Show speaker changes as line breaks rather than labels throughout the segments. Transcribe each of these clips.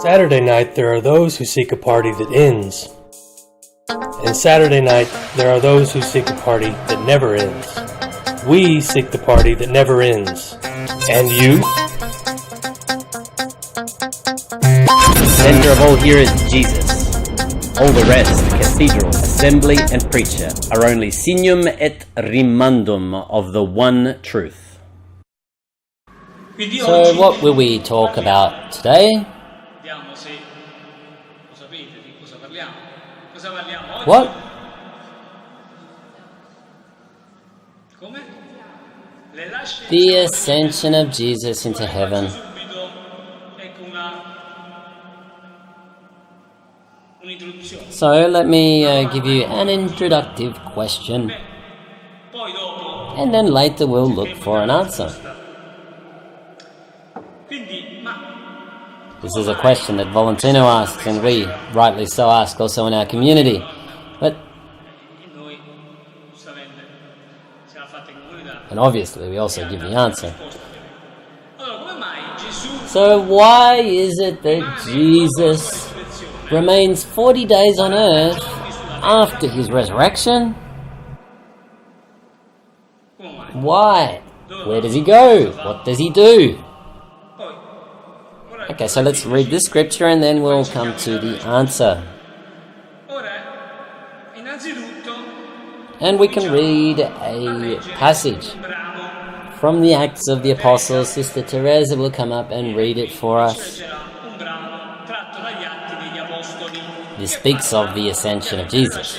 Saturday night, there are those who seek a party that ends. And Saturday night, there are those who seek a party that never ends. We seek the party that never ends. And you?
The center of all here is Jesus. All the rest, cathedral, assembly, and preacher, are only signum et rimandum of the one truth. So what will we talk about today? What? The ascension of Jesus into heaven. So let me give you an introductive question, and then later we'll look for an answer. This is a question that Valentino asks, and we, rightly so, ask also in our community. And obviously we also give the answer. So why is it that Jesus remains 40 days on earth after his resurrection? Why? Where does he go? What does he do? Okay, so let's read this scripture and then we'll come to the answer. And we can read a passage from the Acts of the Apostles. Sister Teresa will come up and read it for us. This speaks of the ascension of Jesus.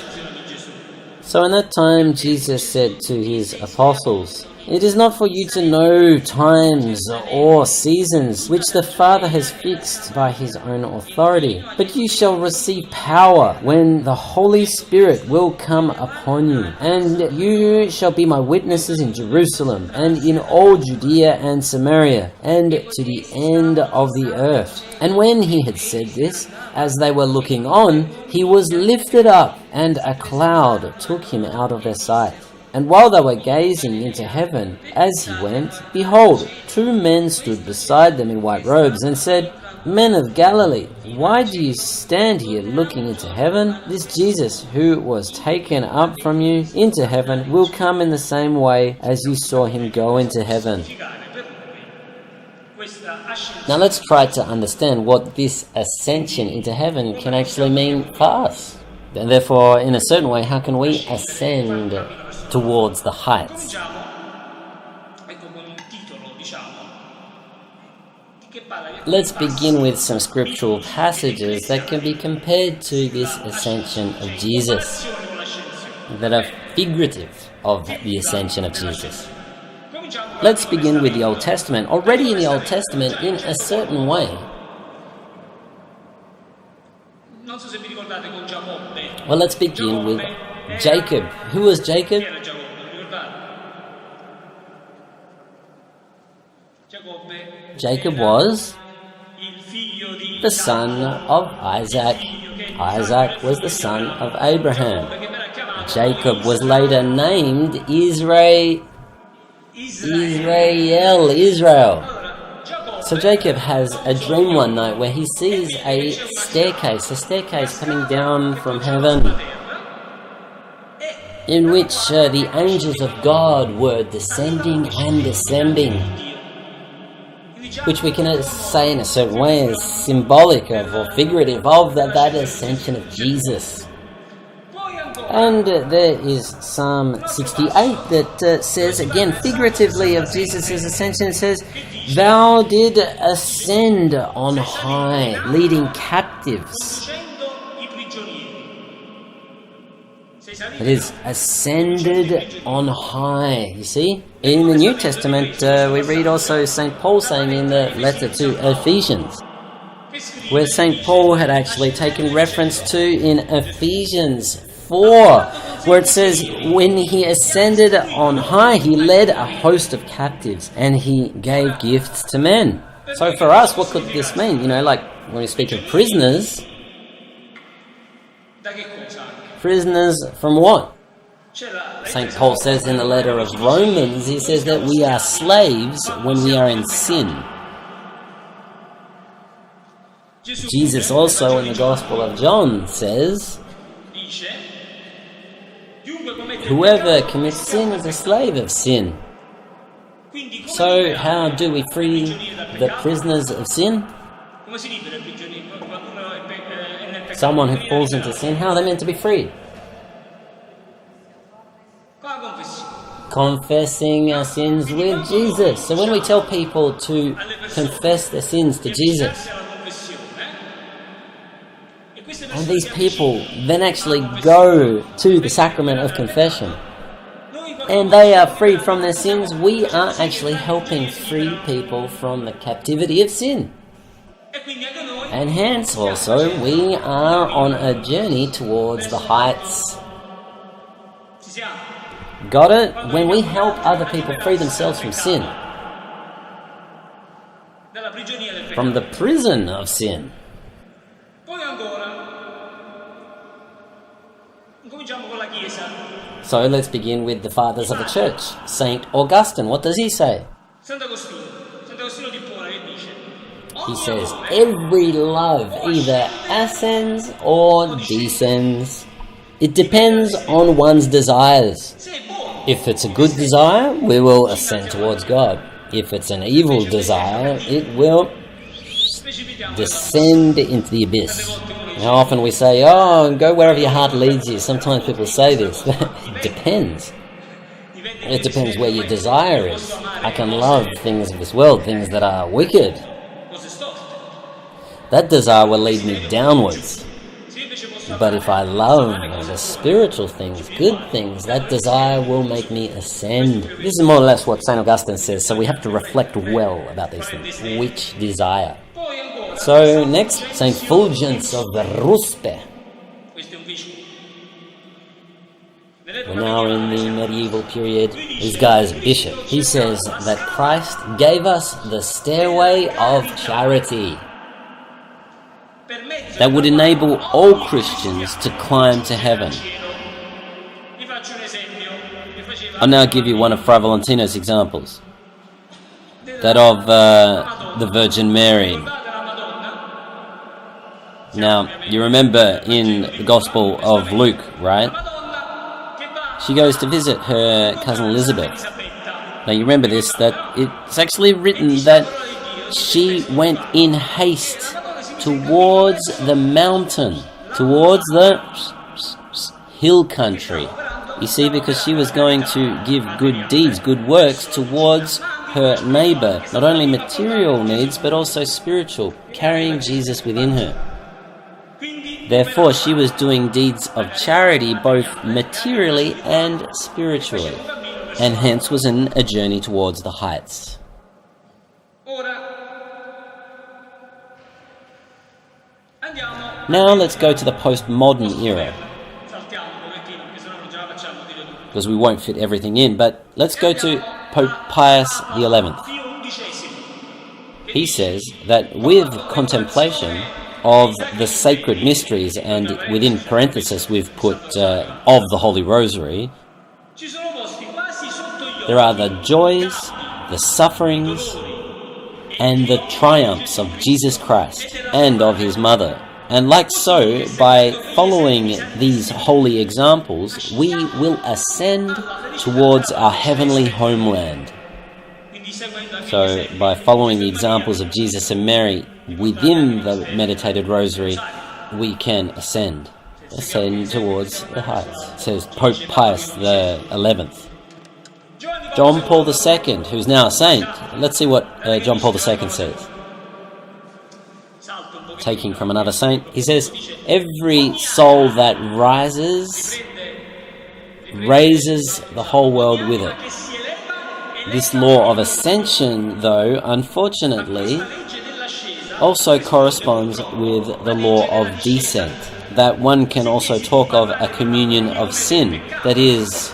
So in that time Jesus said to his apostles, "It is not for you to know times or seasons which the Father has fixed by his own authority, but you shall receive power when the Holy Spirit will come upon you, and you shall be my witnesses in Jerusalem and in all Judea and Samaria and to the end of the earth." And when he had said this, as they were looking on, he was lifted up, and a cloud took him out of their sight. And while they were gazing into heaven as he went, behold, two men stood beside them in white robes, and said, "Men of Galilee, why do you stand here looking into heaven? This Jesus who was taken up from you into heaven will come in the same way as you saw him go into heaven." Now let's try to understand what this ascension into heaven can actually mean for us. And therefore, in a certain way, how can we ascend towards the heights? Let's begin with some scriptural passages that can be compared to this ascension of Jesus, that are figurative of the ascension of Jesus. Let's begin with the Old Testament. Already in the Old Testament, in a certain way, well, let's begin with Jacob. Who was Jacob? Jacob was the son of Isaac. Isaac was the son of Abraham. Jacob was later named Israel. So Jacob has a dream one night where he sees a staircase coming down from heaven, in which the angels of God were descending and ascending, which we can say in a certain way is symbolic of or figurative of that ascension of Jesus. And there is Psalm 68 that says, again, figuratively of Jesus' ascension, it says, "Thou did ascend on high, leading captives." It is ascended on high, you see. In the New Testament, we read also St. Paul saying in the letter to Ephesians, where St. Paul had actually taken reference to in Ephesians 4, where it says, when he ascended on high, he led a host of captives and he gave gifts to men. So for us, what could this mean? Like when we speak of prisoners, prisoners from what? St. Paul says in the letter of Romans, he says that we are slaves when we are in sin. Jesus also in the Gospel of John says, whoever commits sin is a slave of sin. So how do we free the prisoners of sin? Someone who falls into sin, how are they meant to be freed? Confessing our sins with Jesus. So when we tell people to confess their sins to Jesus, and these people then actually go to the sacrament of confession, and they are freed from their sins, we are actually helping free people from the captivity of sin. And hence also we are on a journey towards the heights. Got it? When we help other people free themselves from sin, from the prison of sin. So let's begin with the fathers of the church. Saint Augustine, what does he say? He says, every love either ascends or descends. It depends on one's desires. If it's a good desire, we will ascend towards God. If it's an evil desire, it will descend into the abyss. How often we say, oh, go wherever your heart leads you. Sometimes people say this. It depends. It depends where your desire is. I can love things of this world, things that are wicked. That desire will lead me downwards. But if I love the spiritual things, good things, that desire will make me ascend. This is more or less what St. Augustine says, so we have to reflect well about these things. Which desire? So next, St. Fulgence of the Ruspe. We're now in the medieval period. This guy's bishop. He says that Christ gave us the stairway of charity that would enable all Christians to climb to heaven. I'll now give you one of Fra Valentino's examples. That of the Virgin Mary. Now, you remember in the Gospel of Luke, right? She goes to visit her cousin Elizabeth. Now, you remember this, that it's actually written that she went in haste towards the mountain, towards the hill country. You see, because she was going to give good deeds, good works towards her neighbour. Not only material needs, but also spiritual, carrying Jesus within her. Therefore, she was doing deeds of charity both materially and spiritually, and hence was in a journey towards the heights. Now let's go to the postmodern era, because we won't fit everything in, but let's go to Pope Pius XI. He says that with contemplation of the sacred mysteries, and within parenthesis we've put of the Holy Rosary, there are the joys, the sufferings, and the triumphs of Jesus Christ and of his mother. And like so, by following these holy examples, we will ascend towards our heavenly homeland. So, by following the examples of Jesus and Mary within the meditated rosary, we can ascend towards the heights. It says Pope Pius the 11th. John Paul II, who's now a saint. Let's see what John Paul II says. Taking from another saint, he says, every soul that rises, raises the whole world with it. This law of ascension, though, unfortunately, also corresponds with the law of descent, that one can also talk of a communion of sin. That is,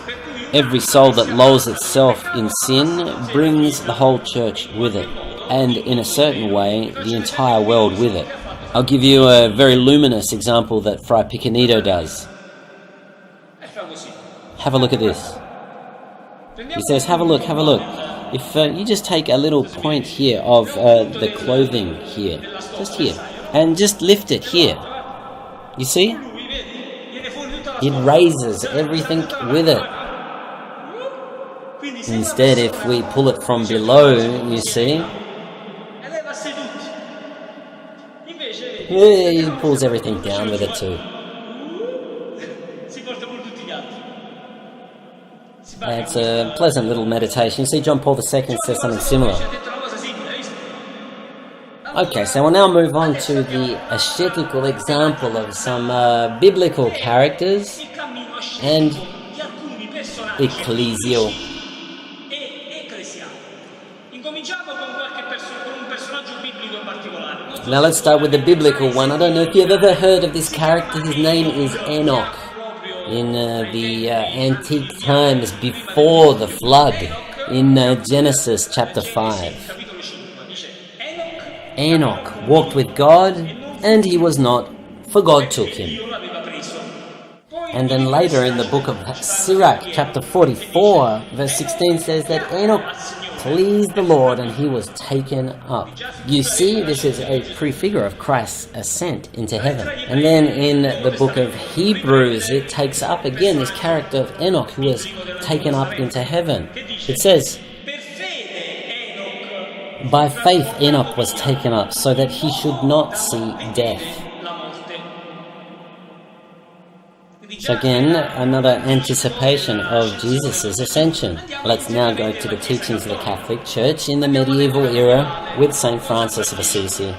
every soul that lulls itself in sin brings the whole church with it, and in a certain way, the entire world with it. I'll give you a very luminous example that Fray Picanito does. Have a look at this. He says, have a look. If you just take a little point here of the clothing here, just here, and just lift it here. You see? It raises everything with it. Instead, if we pull it from below, you see, he pulls everything down with it too. It's a pleasant little meditation. You see, John Paul II says something similar. Okay, so we'll now move on to the ascetical example of some biblical characters and ecclesial. Now let's start with the biblical one. I don't know if you've ever heard of this character. His name is Enoch. In the antique times before the flood, in Genesis chapter 5. Enoch walked with God, and he was not, for God took him. And then later in the book of Sirach, chapter 44, verse 16 says that Enoch pleased the Lord and he was taken up. You see, this is a prefigure of Christ's ascent into heaven. And then in the book of Hebrews, it takes up again this character of Enoch who was taken up into heaven. It says, by faith Enoch was taken up so that he should not see death. So again, another anticipation of Jesus' ascension. Let's now go to the teachings of the Catholic Church in the medieval era with St. Francis of Assisi.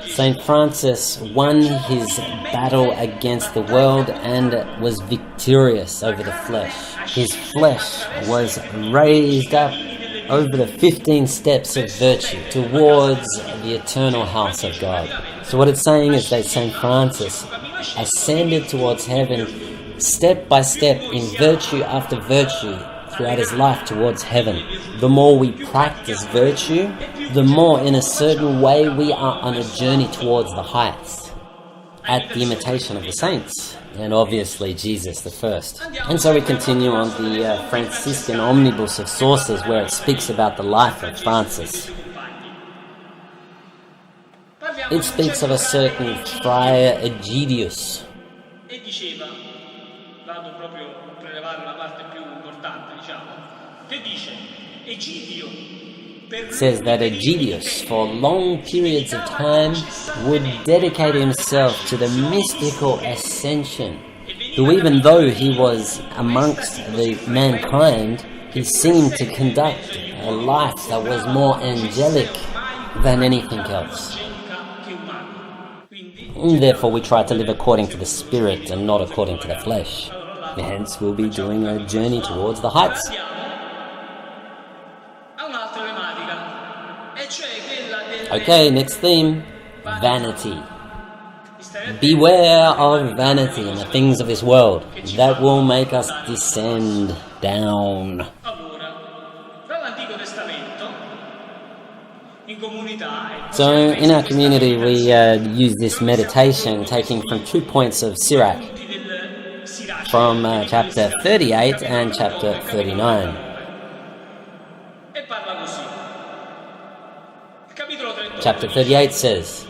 St. Francis won his battle against the world and was victorious over the flesh. His flesh was raised up over the 15 steps of virtue towards the eternal house of God. So what it's saying is that St. Francis ascended towards heaven step by step in virtue after virtue throughout his life towards heaven. The more we practice virtue, the more in a certain way we are on a journey towards the heights, at the imitation of the saints, and obviously Jesus the first. And so we continue on the Franciscan omnibus of sources where it speaks about the life of Francis. It speaks of a certain Friar Egidius. It says that Egidius, for long periods of time, would dedicate himself to the mystical Ascension, who even though he was amongst the mankind, he seemed to conduct a life that was more angelic than anything else. And therefore we try to live according to the Spirit and not according to the flesh. Hence we'll be doing a journey towards the heights. Okay, next theme, vanity. Beware of vanity and the things of this world. That will make us descend down. So in our community we use this meditation taking from 2 points of Sirach, from chapter 38 and chapter 39. Chapter 38 says,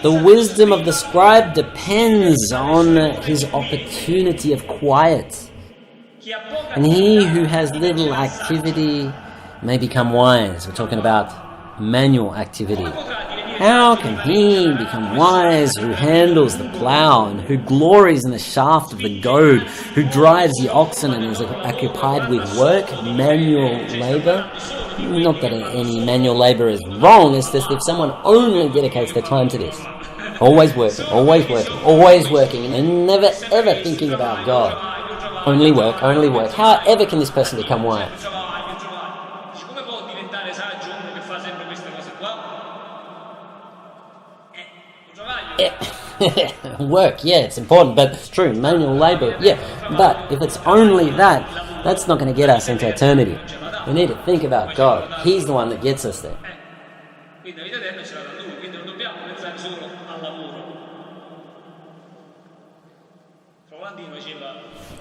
the wisdom of the scribe depends on his opportunity of quiet, and he who has little activity may become wise. We're talking about manual activity. How can he become wise who handles the plough and who glories in the shaft of the goad, who drives the oxen and is occupied with work, manual labour? Not that any manual labour is wrong, it's just if someone only dedicates their time to this. Always working, always working, always working, and never ever thinking about God. Only work, only work. How ever can this person become wise? Work, yeah, it's important, but it's true, manual labour, yeah, but if it's only that, that's not going to get us into eternity. We need to think about God. He's the one that gets us there.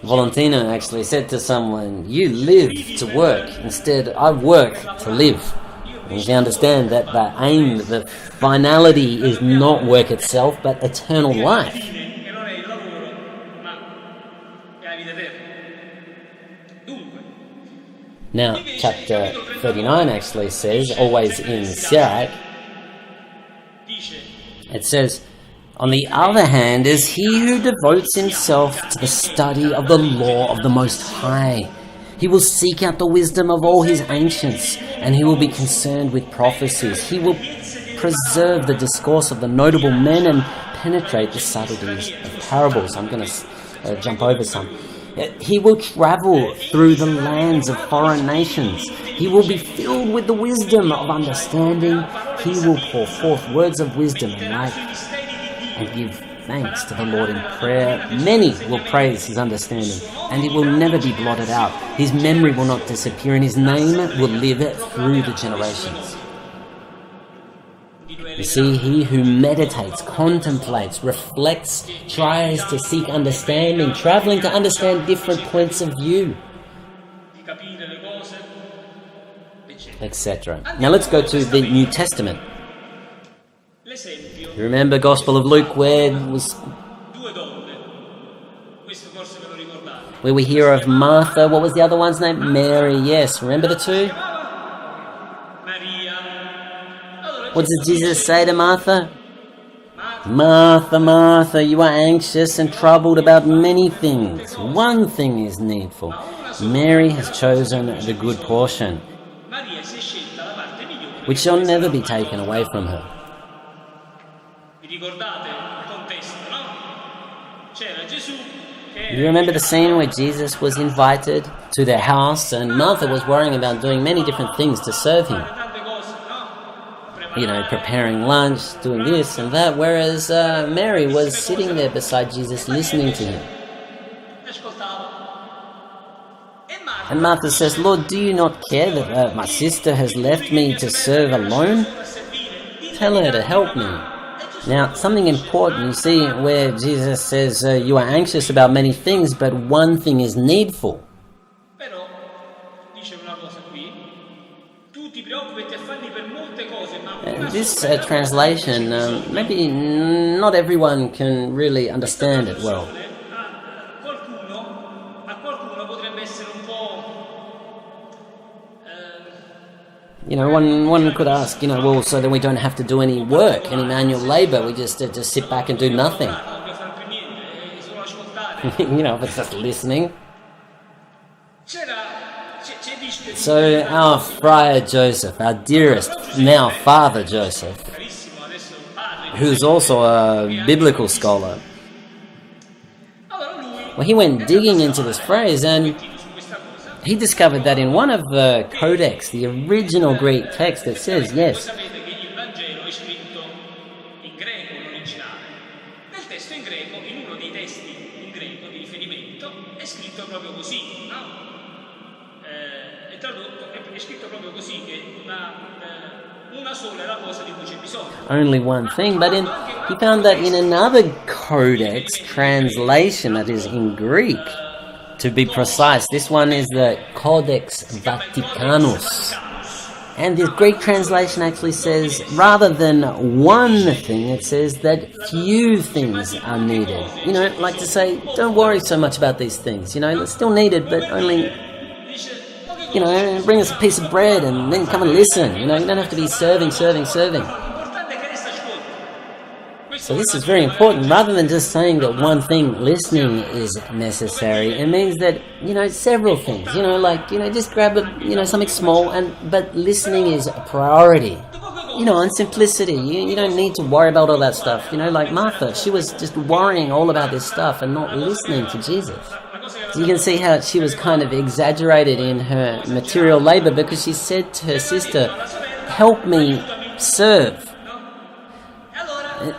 Valentino actually said to someone, you live to work. Instead, I work to live. And we understand that the aim, the finality is not work itself, but eternal life. Now, chapter 39 actually says, always in Sirach, it says, on the other hand is he who devotes himself to the study of the law of the Most High. He will seek out the wisdom of all his ancients, and he will be concerned with prophecies. He will preserve the discourse of the notable men and penetrate the subtleties of parables. I'm going to jump over some. He will travel through the lands of foreign nations. He will be filled with the wisdom of understanding. He will pour forth words of wisdom and light and give thanks to the Lord in prayer. Many will praise his understanding, and it will never be blotted out. His memory will not disappear, and his name will live through the generations. You see, he who meditates, contemplates, reflects, tries to seek understanding, traveling to understand different points of view, etc. Now let's go to the New Testament. You remember Gospel of Luke where we hear of Martha. What was the other one's name? Mary, yes. Remember the two? What does Jesus say to Martha? Martha, Martha, you are anxious and troubled about many things. One thing is needful. Mary has chosen the good portion, which shall never be taken away from her. You remember the scene where Jesus was invited to their house and Martha was worrying about doing many different things to serve him. You know, preparing lunch, doing this and that, whereas Mary was sitting there beside Jesus listening to him. And Martha says, Lord, do you not care that my sister has left me to serve alone? Tell her to help me. Now, something important, you see, where Jesus says, you are anxious about many things, but one thing is needful. This translation, maybe not everyone can really understand it well. You know, one could ask, well, so then we don't have to do any work, any manual labor, we just sit back and do nothing. If it's just listening. So our Friar Joseph, our dearest now Father Joseph, who's also a biblical scholar, well, he went digging into this phrase and he discovered that in one of the codex, the original Greek text, it says, yes, only one thing, but he found that in another codex translation that is in Greek, to be precise, this one is the Codex Vaticanus. And the Greek translation actually says, rather than one thing, it says that few things are needed. Like to say, don't worry so much about these things. They're still needed, but only, bring us a piece of bread and then come and listen. You don't have to be serving. So this is very important. Rather than just saying that one thing, listening, is necessary, it means that, several things. Just grab something small, but listening is a priority. And simplicity. You don't need to worry about all that stuff. Like Martha, she was just worrying all about this stuff and not listening to Jesus. So you can see how she was kind of exaggerated in her material labor because she said to her sister, help me serve.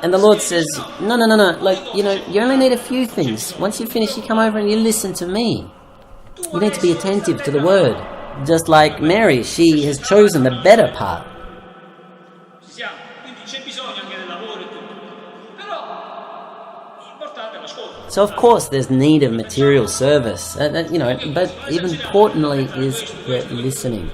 And the Lord says, no. You only need a few things. Once you finish, you come over and you listen to me. You need to be attentive to the word. Just like Mary, she has chosen the better part. So of course there's need of material service, but even importantly is the listening.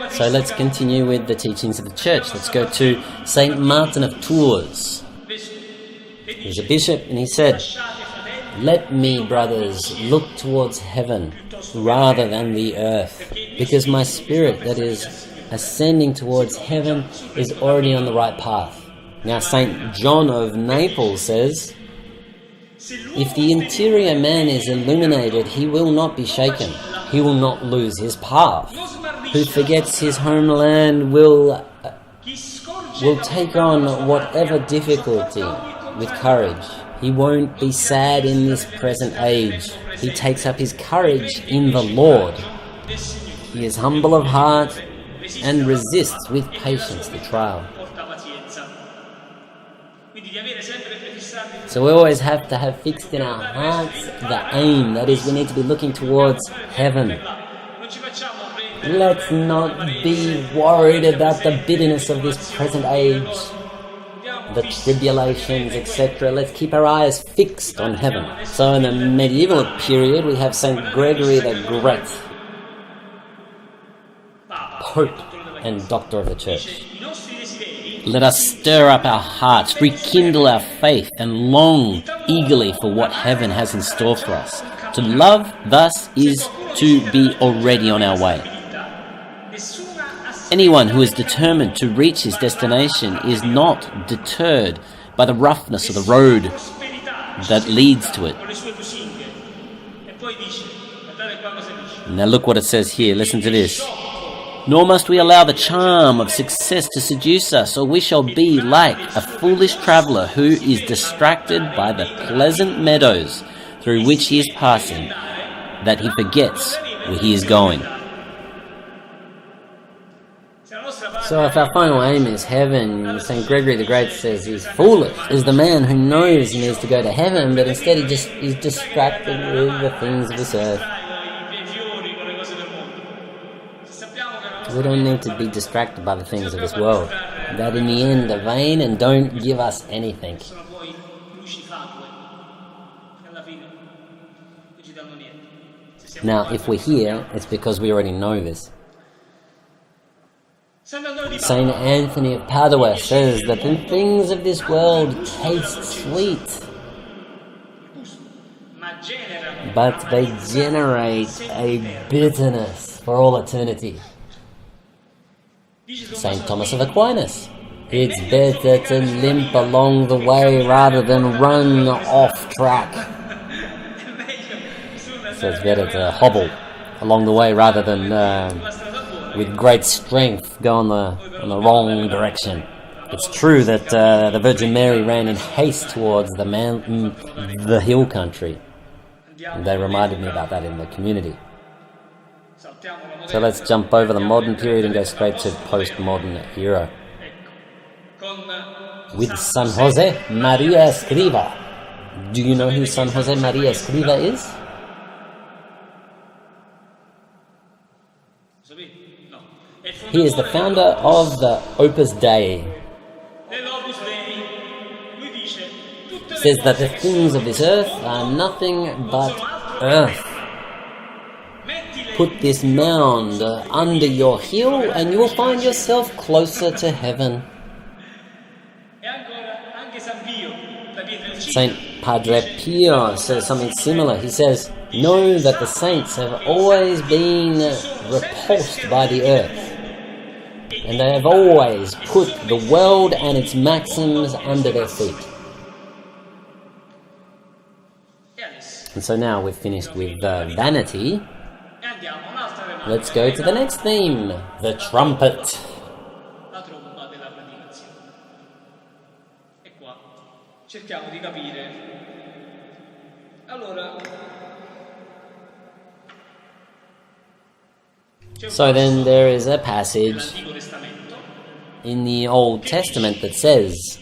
So let's continue with the teachings of the Church. Let's go to Saint Martin of Tours. He was a bishop, and he said, "Let me, brothers, look towards heaven rather than the earth, because my spirit that is ascending towards heaven is already on the right path." Now Saint John of Naples says, "If the interior man is illuminated, he will not be shaken. He will not lose his path. Who forgets his homeland will take on whatever difficulty with courage. He won't be sad in this present age. He takes up his courage in the Lord. He is humble of heart and resists with patience the trial." So we always have to have fixed in our hearts the aim, that is, we need to be looking towards heaven. Let's not be worried about the bitterness of this present age, the tribulations, etc. Let's keep our eyes fixed on heaven. So in the medieval period, we have Saint Gregory the Great, Pope and Doctor of the Church. "Let us stir up our hearts, rekindle our faith, and long eagerly for what heaven has in store for us. To love thus is to be already on our way. Anyone who is determined to reach his destination is not deterred by the roughness of the road that leads to it." Now look what it says here, listen to this. "Nor must we allow the charm of success to seduce us, or we shall be like a foolish traveller who is distracted by the pleasant meadows through which he is passing, that he forgets where he is going." So if our final aim is heaven, St. Gregory the Great says he's foolish. Is the man who knows he needs to go to heaven, but instead he's distracted with the things of this earth. We don't need to be distracted by the things of this world, that in the end are vain and don't give us anything. Now, if we're here, it's because we already know this. Saint Anthony of Padua says that the things of this world taste sweet, but they generate a bitterness for all eternity. Saint Thomas of Aquinas: "It's better to limp along the way rather than run off track." So it's better to hobble along the way rather than with great strength go on the wrong direction. It's true that the Virgin Mary ran in haste towards the mountain, the hill country. And they reminded me about that in the community. So let's jump over the modern period and go straight to postmodern era. With San Jose Maria Escriva. Do you know who San Jose Maria Escriva is? He is the founder of the Opus Dei. Says that the things of this earth are nothing but earth. Put this mound under your heel and you will find yourself closer to heaven. Saint Padre Pio says something similar. He says, "Know that the saints have always been repulsed by the earth, and they have always put the world and its maxims under their feet." And so now we've finished with vanity. Let's go to the next theme, the trumpet. So then there is a passage in the Old Testament that says,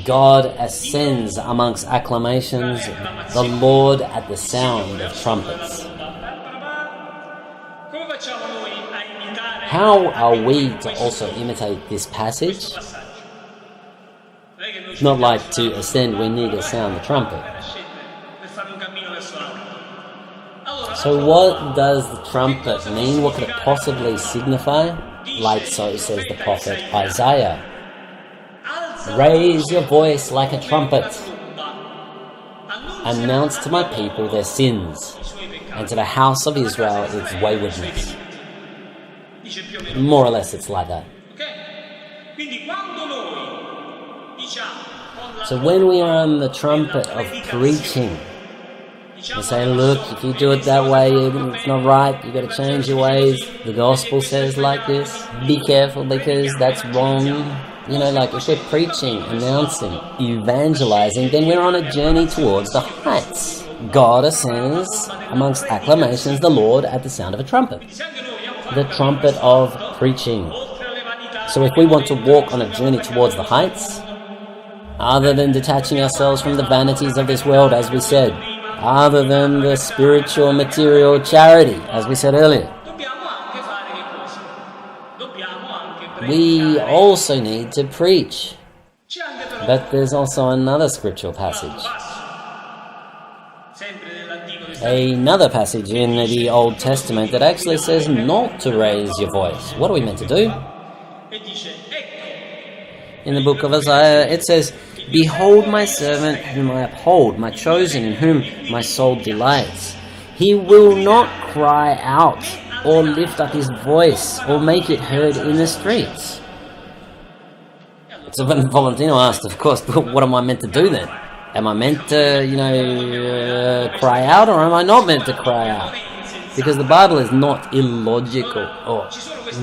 "God ascends amongst acclamations, the Lord at the sound of trumpets." How are we to also imitate this passage? It's not like to ascend we need to sound the trumpet. So what does the trumpet mean? What could it possibly signify? Like so says the prophet Isaiah. Raise your voice like a trumpet. Announce to my people their sins, and to the house of Israel its waywardness. More or less it's like that. So when we are on the trumpet of preaching, we say, look, if you do it that way, it's not right, you've got to change your ways. The gospel says like this. Be careful because that's wrong. You know, like if we're preaching, announcing, evangelizing, then we're on a journey towards the heights. God ascends amongst acclamations the Lord at the sound of a trumpet. The trumpet of preaching. So if we want to walk on a journey towards the heights, other than detaching ourselves from the vanities of this world, as we said, other than the spiritual, material charity, as we said earlier, we also need to preach. But there's also another scriptural passage. Another passage in the Old Testament that actually says not to raise your voice. What are we meant to do? In the book of Isaiah, it says, Behold my servant whom I uphold, my chosen in whom my soul delights. He will not cry out or lift up his voice or make it heard in the streets. So when Valentino asked, of course, what am I meant to do then? Am I meant to, cry out, or am I not meant to cry out? Because the Bible is not illogical or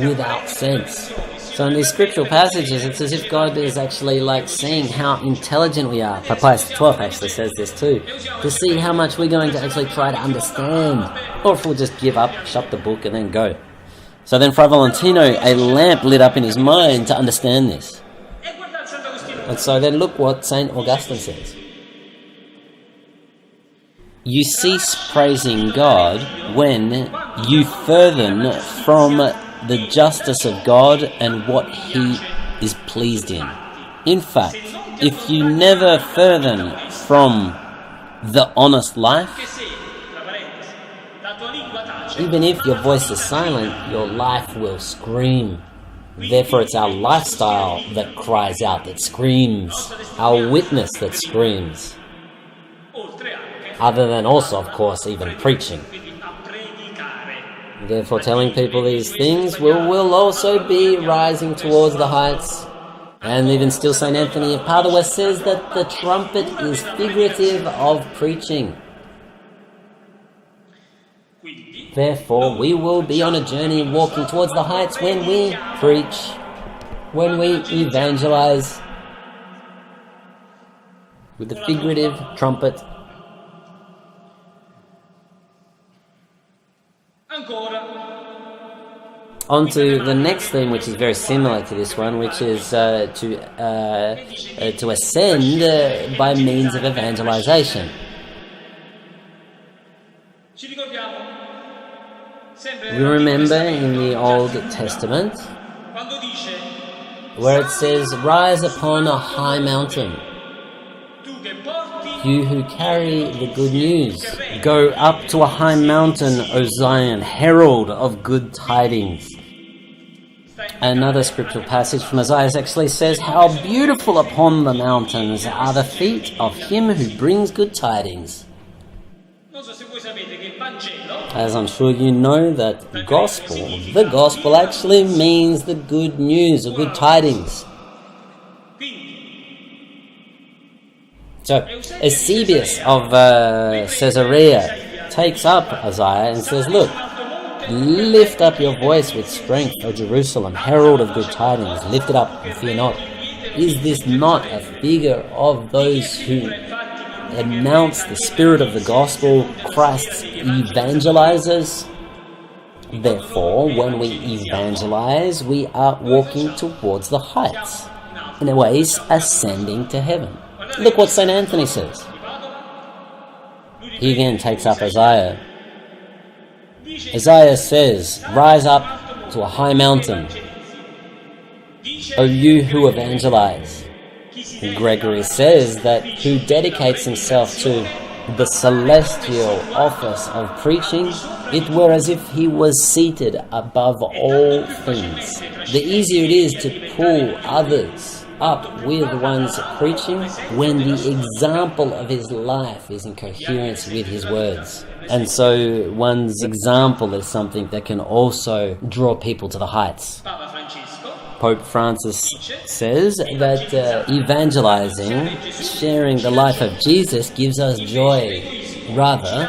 without sense. So in these scriptural passages, it's as if God is actually like seeing how intelligent we are. Pope Pius XII actually says this too. To see how much we're going to actually try to understand. Or if we'll just give up, shut the book and then go. So then Fra Valentino, a lamp lit up in his mind to understand this. And so then look what St. Augustine says. You cease praising God when you furthen from the justice of God and what He is pleased in. In fact, if you never further from the honest life, even if your voice is silent, your life will scream. Therefore, it's our lifestyle that cries out, that screams, our witness that screams. Other than also, of course, even preaching. Therefore, telling people these things will also be rising towards the heights. And even still, St. Anthony of Padua says that the trumpet is figurative of preaching. Therefore, we will be on a journey walking towards the heights when we preach, when we evangelize with the figurative trumpet. On to the next theme, which is very similar to this one, which is to ascend by means of evangelization. We remember in the Old Testament where it says, Rise upon a high mountain, you who carry the good news. Go up to a high mountain, O Zion, herald of good tidings. Another scriptural passage from Isaiah actually says, How beautiful upon the mountains are the feet of him who brings good tidings. As I'm sure you know, that the gospel actually means the good news or good tidings. So, Eusebius of Caesarea takes up Isaiah and says, Look, lift up your voice with strength, O Jerusalem, herald of good tidings, lift it up and fear not. Is this not a figure of those who announce the spirit of the gospel, Christ's evangelizers? Therefore, when we evangelize, we are walking towards the heights, in a way, ascending to heaven. Look what St. Anthony says. He again takes up Isaiah. Isaiah says, Rise up to a high mountain, O you who evangelize. Gregory says that who dedicates himself to the celestial office of preaching, it were as if he was seated above all things. The easier it is to pull others up with one's preaching when the example of his life is in coherence with his words. And so one's example is something that can also draw people to the heights. Pope Francis says that evangelizing, sharing the life of Jesus, gives us joy. Rather,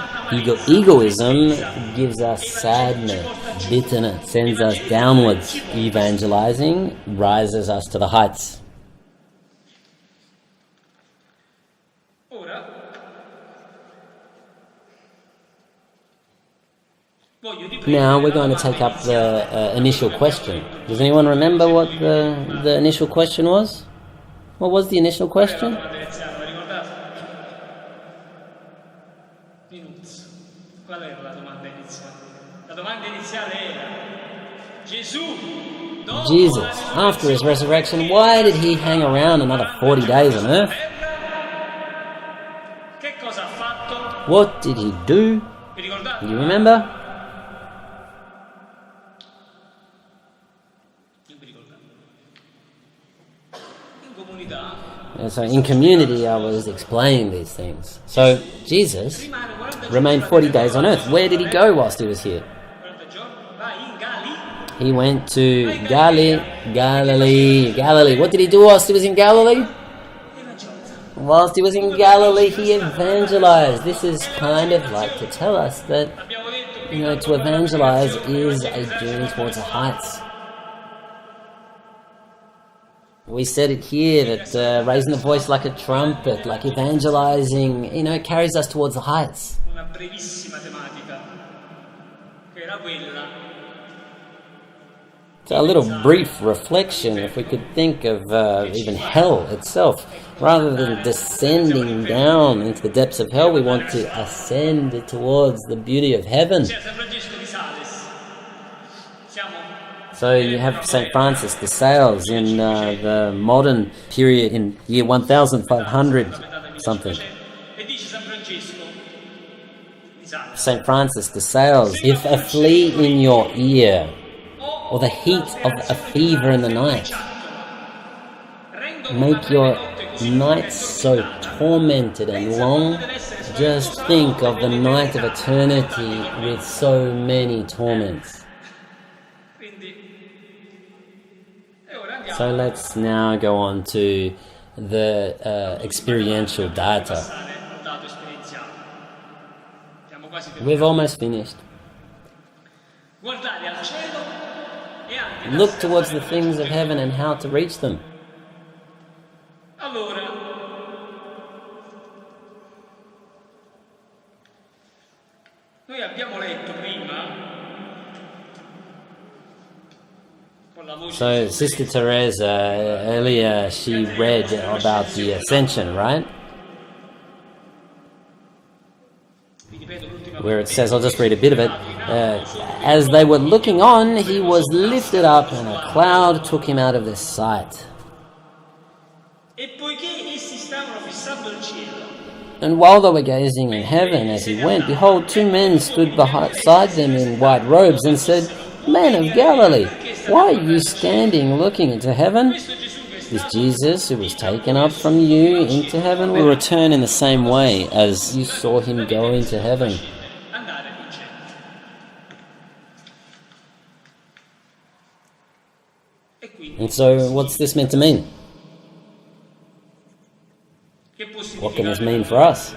egoism gives us sadness, bitterness, sends us downwards. Evangelizing rises us to the heights. Now we're going to take up the initial question. Does anyone remember what the initial question was? What was the initial question? Jesus, after his resurrection, why did he hang around another 40 days on earth? What did he do? Do you remember? So in community I was explaining these things. So Jesus remained 40 days on earth. Where did he go whilst he was here? He went to Galilee. What did he do whilst he was in Galilee? Whilst he was in Galilee, he evangelized. This is kind of like to tell us that, to evangelize is a journey towards the heights. We said it here that raising the voice like a trumpet, like evangelizing, it carries us towards the heights. So a little brief reflection, if we could think of even hell itself. Rather than descending down into the depths of hell, we want to ascend towards the beauty of heaven. So you have St. Francis de Sales in the modern period in year 1500 something. St. Francis de Sales, if a flea in your ear, or the heat of a fever in the night, make your nights so tormented and long, just think of the night of eternity with so many torments. So let's now go on to the experiential data. We've almost finished. Look towards the things of heaven and how to reach them. So Sister Teresa, earlier she read about the Ascension, right? Where it says, I'll just read a bit of it. As they were looking on, he was lifted up and a cloud took him out of their sight. And while they were gazing in heaven as he went, behold, two men stood beside them in white robes and said, Men of Galilee, why are you standing looking into heaven? This Jesus who was taken up from you into heaven will return in the same way as you saw him go into heaven. And so what's this meant to mean? What can this mean for us?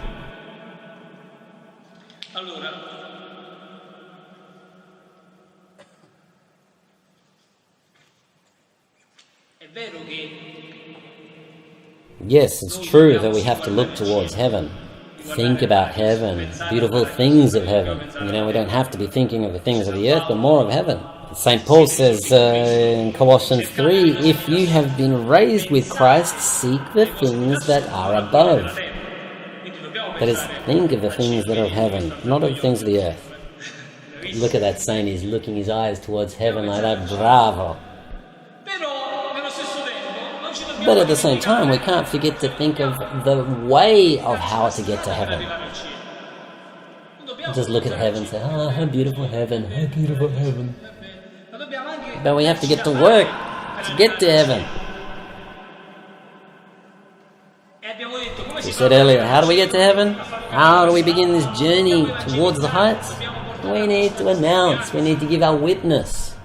Yes, it's true that we have to look towards heaven, think about heaven, beautiful things of heaven. We don't have to be thinking of the things of the earth, but more of heaven. St. Paul says in Colossians 3, if you have been raised with Christ, seek the things that are above. That is, think of the things that are of heaven, not of the things of the earth. Look at that saint, he's looking his eyes towards heaven like that, bravo. But at the same time, we can't forget to think of the way of how to get to heaven. Just look at heaven and say, "Oh, how beautiful heaven, how beautiful heaven." But we have to get to work to get to heaven. We said earlier, how do we get to heaven? How do we begin this journey towards the heights? We need to announce, we need to give our witness.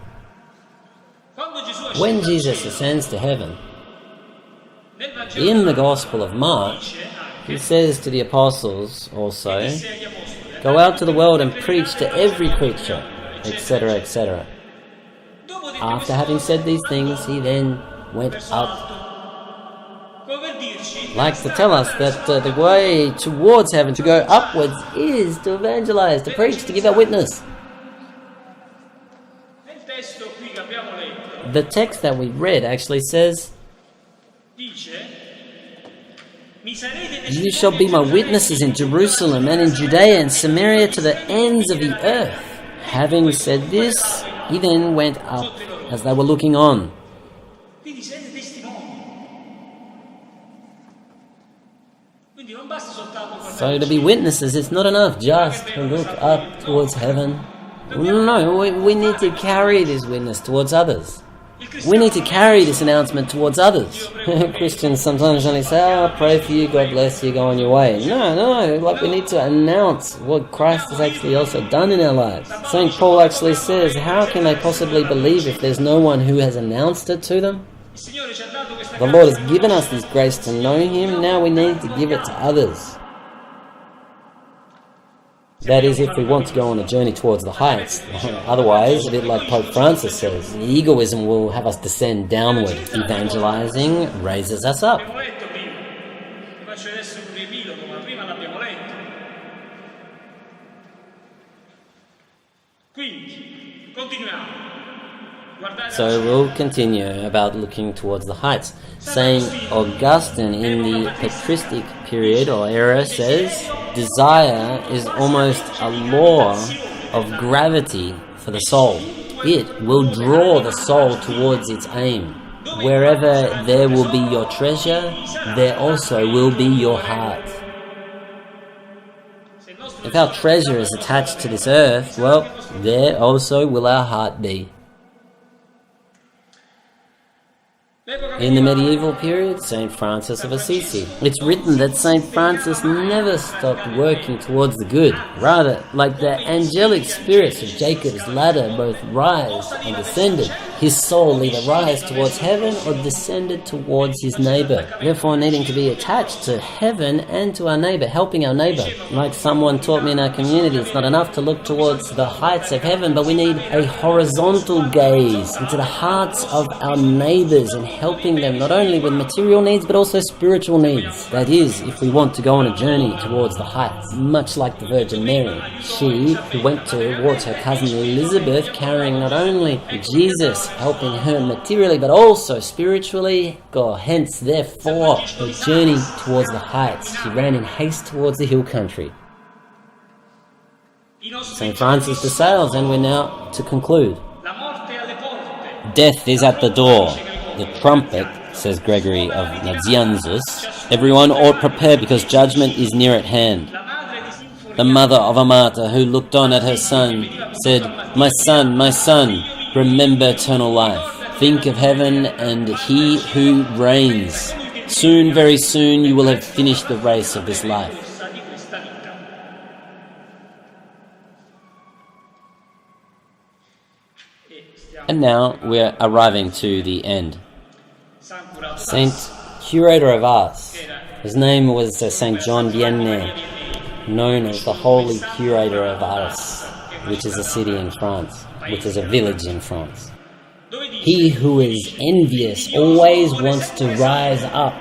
When Jesus ascends to heaven, in the Gospel of Mark, he says to the apostles also, "Go out to the world and preach to every creature," etc., etc. After having said these things, he then went up, like to tell us that the way towards heaven, to go upwards, is to evangelize, to preach, to give our witness. The text that we read actually says, "You shall be my witnesses in Jerusalem and in Judea and Samaria to the ends of the earth." Having said this, he then went up as they were looking on. So to be witnesses, it's not enough just to look up towards heaven. No, we need to carry this witness towards others. We need to carry this announcement towards others. Christians sometimes only say, "Oh, pray for you, God bless you, go on your way." No, like we need to announce what Christ has actually also done in our lives. St. Paul actually says, how can they possibly believe if there's no one who has announced it to them? The Lord has given us this grace to know Him, now we need to give it to others. That is, if we want to go on a journey towards the heights. Otherwise, a bit like Pope Francis says, egoism will have us descend downward. Evangelizing raises us up. So we'll continue about looking towards the heights. Saint Augustine in the patristic period or era says, desire is almost a law of gravity for the soul. It will draw the soul towards its aim. Wherever there will be your treasure, there also will be your heart. If our treasure is attached to this earth, well, there also will our heart be. In the medieval period, St. Francis of Assisi. It's written that St. Francis never stopped working towards the good. Rather, like the angelic spirits of Jacob's ladder both rise and descended, his soul either rise towards heaven or descended towards his neighbour. Therefore needing to be attached to heaven and to our neighbour, helping our neighbour. Like someone taught me in our community, it's not enough to look towards the heights of heaven, but we need a horizontal gaze into the hearts of our neighbours and helping them not only with material needs but also spiritual needs. That is, if we want to go on a journey towards the heights, much like the Virgin Mary. She who went towards her cousin Elizabeth carrying not only Jesus, helping her materially but also spiritually, hence therefore her journey towards the heights. She ran in haste towards the hill country. St. Francis de Sales, and we're now to conclude. Death is at the door. The trumpet, says Gregory of Nazianzus, everyone ought prepare because judgment is near at hand. The mother of a martyr who looked on at her son said, my son, remember eternal life. Think of heaven and he who reigns. Soon, very soon, you will have finished the race of this life. And now we're arriving to the end. Saint Curator of Ars. His name was Saint John Vianney, known as the Holy Curator of Ars, which is a city in France, which is a village in France. He who is envious always wants to rise up,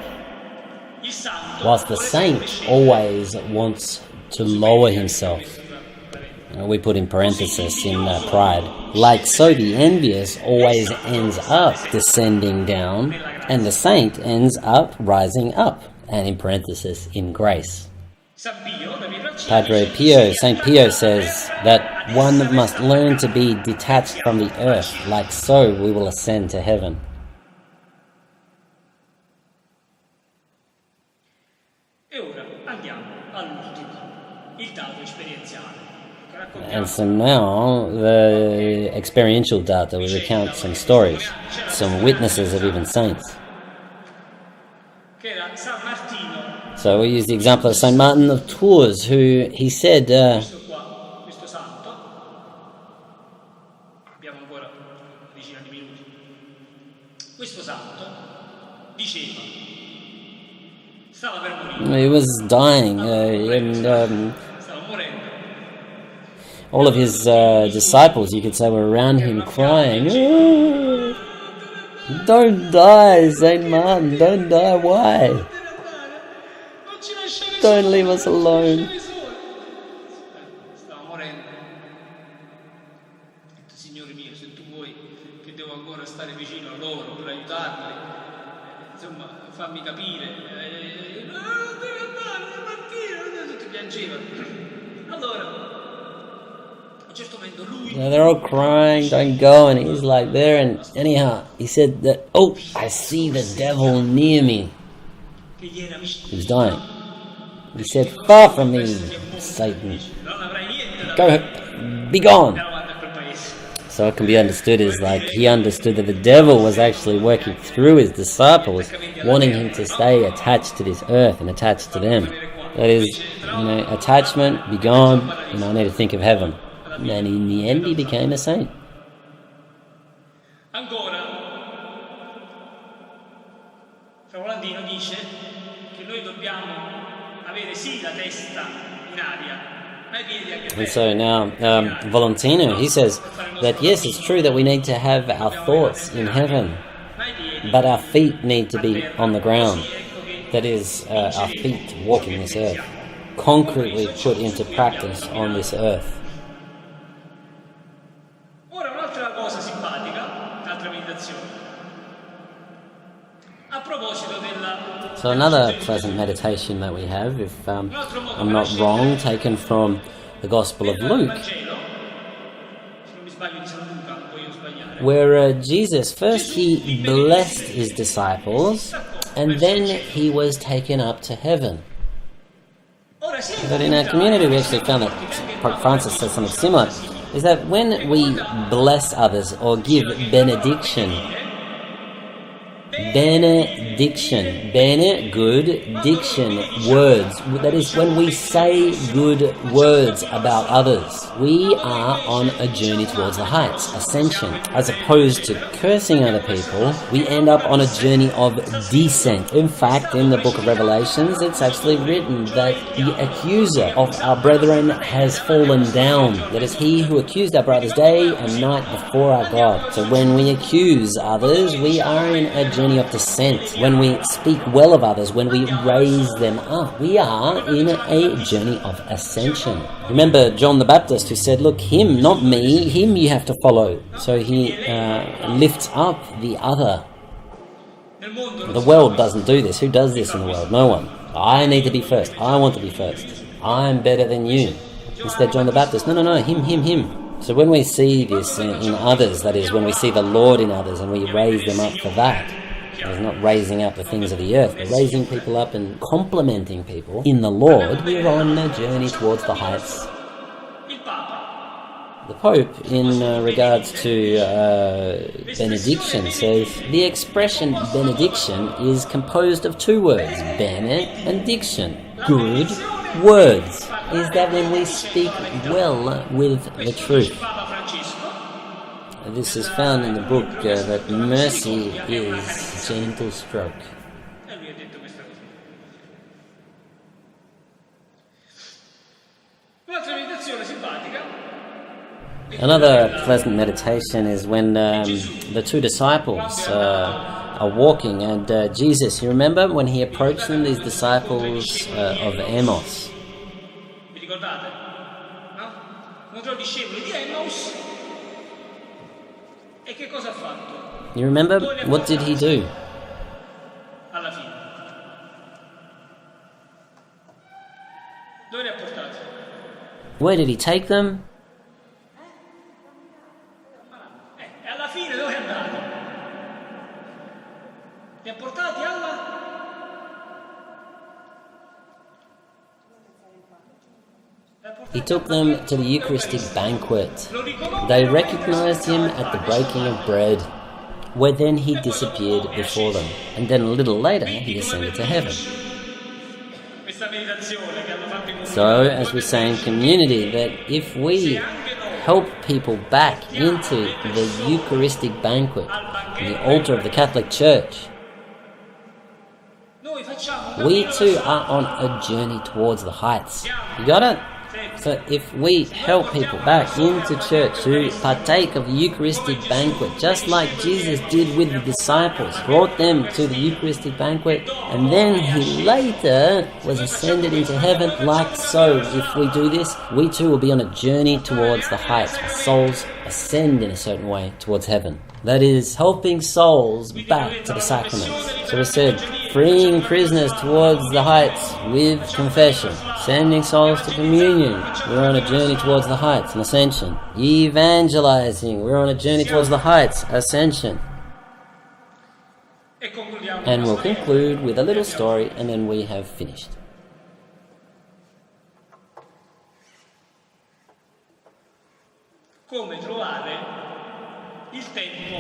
whilst the saint always wants to lower himself. We put in parenthesis in pride. Like so, the envious always ends up descending down, and the saint ends up rising up, and in parenthesis, in grace. Padre Pio, Saint Pio says that one must learn to be detached from the earth, like so we will ascend to heaven. And so now the experiential data will recount some stories, some witnesses of even saints. So we use the example of Saint Martin of Tours, who he said, he was dying, and all of his disciples, you could say, were around him crying, "Oh, don't die, Saint Martin, don't die, why? Don't leave us alone." Yeah, they're all crying, don't go, and he's like there, and anyhow, he said that, "Oh, I see the devil near me." He was dying. He said, "Far from me, Satan. Go, be gone." So it can be understood as like he understood that the devil was actually working through his disciples, wanting him to stay attached to this earth and attached to them. That is, attachment, be gone, I need to think of heaven. And in the end, he became a saint. And so now, Valentino, he says that yes, it's true that we need to have our thoughts in heaven, but our feet need to be on the ground. That is, our feet walking this earth, concretely put into practice on this earth. So another pleasant meditation that we have, if I'm not wrong, taken from the Gospel of Luke, where Jesus, first he blessed his disciples, and then he was taken up to heaven. But in our community we actually found that Pope Francis says something similar, is that when we bless others or give benediction, bene, good, diction, words. That is, when we say good words about others, we are on a journey towards the heights, ascension. As opposed to cursing other people, we end up on a journey of descent. In fact, in the book of Revelations, it's actually written that the accuser of our brethren has fallen down. That is, he who accused our brothers day and night before our God. So when we accuse others, we are in a journey of descent. When we speak well of others, when we raise them up, we are in a journey of ascension. Remember John the Baptist, who said, look, him, not me, him you have to follow. So he lifts up the other. The world doesn't do this. Who does this in the world? No one. I need to be first. I want to be first. I'm better than you. Instead, John the Baptist, no, him. So when we see this in others, that is, when we see the Lord in others and we raise them up for that, it's not raising up the things of the earth, but raising people up and complimenting people in the Lord, we're on a journey towards the heights. The Pope, in regards to benediction, says the expression benediction is composed of two words, bene and diction, good words. Is that when we speak well with the truth. This is found in the book that mercy is gentle stroke. Another pleasant meditation is when the two disciples are walking, and Jesus, you remember when he approached them, these disciples of Amos. You remember? What did he do? Where did he take them? He took them to the Eucharistic banquet. They recognized him at the breaking of bread, where then he disappeared before them. And then a little later, he ascended to heaven. So, as we say in community, that if we help people back into the Eucharistic banquet, the altar of the Catholic Church, we too are on a journey towards the heights. You got it? So if we help people back into church to partake of the Eucharistic banquet, just like Jesus did with the disciples, brought them to the Eucharistic banquet, and then he later was ascended into heaven, like so, if we do this, we too will be on a journey towards the heights. Our souls ascend in a certain way towards heaven. That is, helping souls back to the sacraments. So we said, freeing prisoners towards the heights with confession, sending souls to communion, we're on a journey towards the heights, an ascension. Evangelizing, we're on a journey towards the heights, ascension. And we'll conclude with a little story, and then we have finished.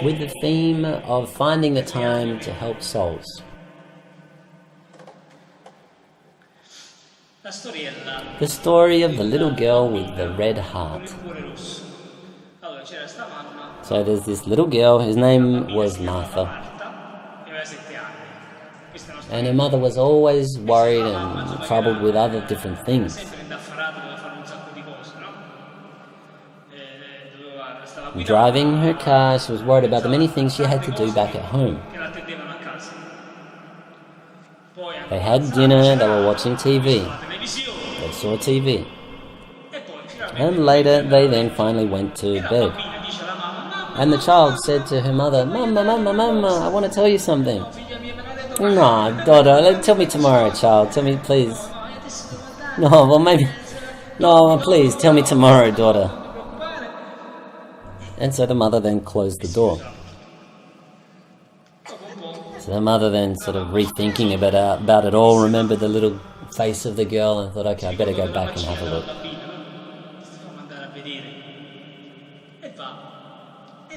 With the theme of finding the time to help souls. The story of the little girl with the red heart. So there's this little girl, whose name was Martha. And her mother was always worried and troubled with other different things. Driving her car, she was worried about the many things she had to do back at home. They had dinner, they were watching TV. They saw TV. And later, they then finally went to bed. And the child said to her mother, "Mama, Mama, Mama, I want to tell you something." "No, daughter, tell me tomorrow, child. Tell me, please." "No, well, maybe... No, please, tell me tomorrow, daughter." And so the mother then closed the door. So the mother then, sort of rethinking about it all, remembered the little face of the girl and thought, okay, I better go back and have a look.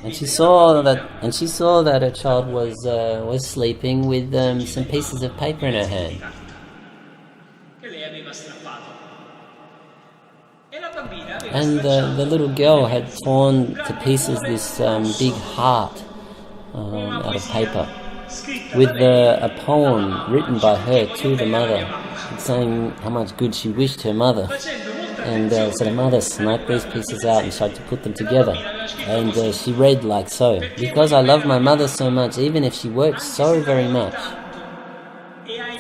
And she saw that her child was sleeping with some pieces of paper in her hand. And the little girl had torn to pieces this big heart out of paper, with a poem written by her to the mother, saying how much good she wished her mother. And so the mother sniped these pieces out and tried to put them together. And she read like so: "Because I love my mother so much, even if she works so very much,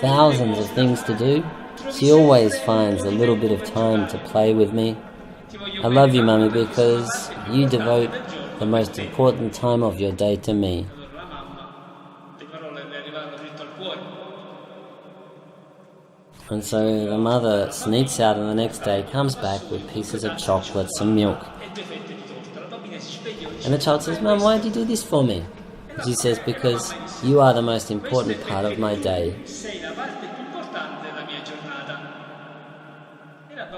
thousands of things to do, she always finds a little bit of time to play with me. I love you, Mummy, because you devote the most important time of your day to me." And so the mother sneaks out, and the next day comes back with pieces of chocolate, some milk. And the child says, "Mum, why did you do this for me?" And she says, "Because you are the most important part of my day."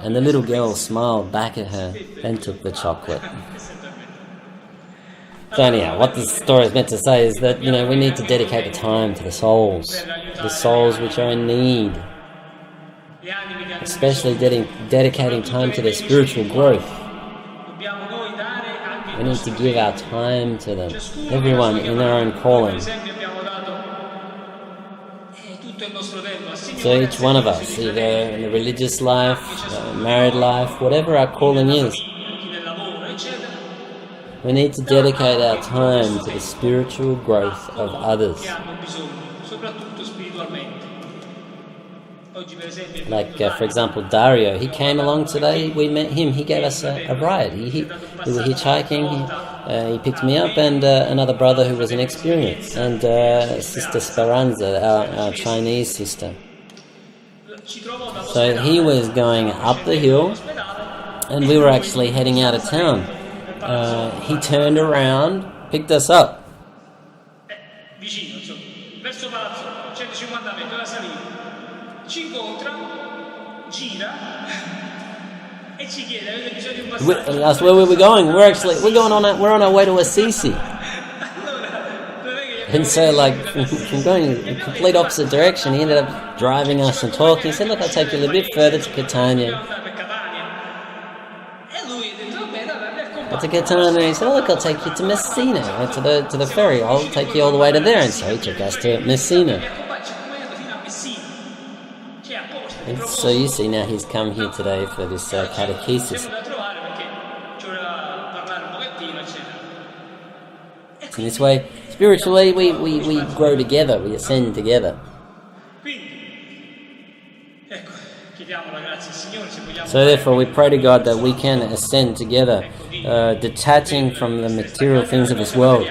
And the little girl smiled back at her, then took the chocolate. So anyhow, what this story is meant to say is that, we need to dedicate the time to the souls which are in need, especially dedicating time to their spiritual growth. We need to give our time to them, everyone in their own calling. So each one of us, either in the religious life, married life, whatever our calling is, we need to dedicate our time to the spiritual growth of others. Like, for example, Dario, he came along today, we met him, he gave us a ride. We were hitchhiking, he picked me up, and another brother who was inexperienced, and Sister Speranza, our Chinese sister. So he was going up the hill, and we were actually heading out of town. He turned around, picked us up. And asked where we were going. We're on our way to Assisi. And so, like, from going in the complete opposite direction, he ended up driving us and talking. He said, look, I'll take you a little bit further to Catania. But to Catania, he said, look, I'll take you to Messina, to the ferry. I'll take you all the way to there. And so he took us to Messina. And so you see now he's come here today for this catechesis. In this way, spiritually, we grow together, we ascend together. So therefore, we pray to God that we can ascend together, detaching from the material things of this world,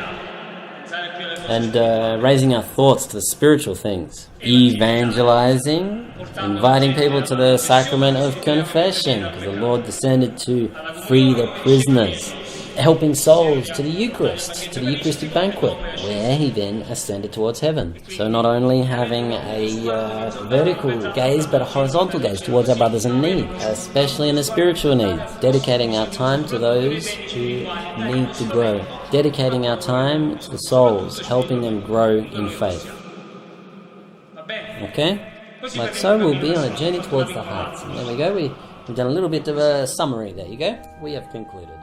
and raising our thoughts to the spiritual things. Evangelizing, inviting people to the sacrament of confession, because the Lord descended to free the prisoners. Helping souls to the Eucharist, to the Eucharistic banquet, where he then ascended towards heaven. So not only having a vertical gaze, but a horizontal gaze towards our brothers in need, especially in the spiritual needs. Dedicating our time to those who need to grow. Dedicating our time to the souls, helping them grow in faith. Okay? Like so, we'll be on a journey towards the hearts. And there we go, we've done a little bit of a summary. There you go. We have concluded.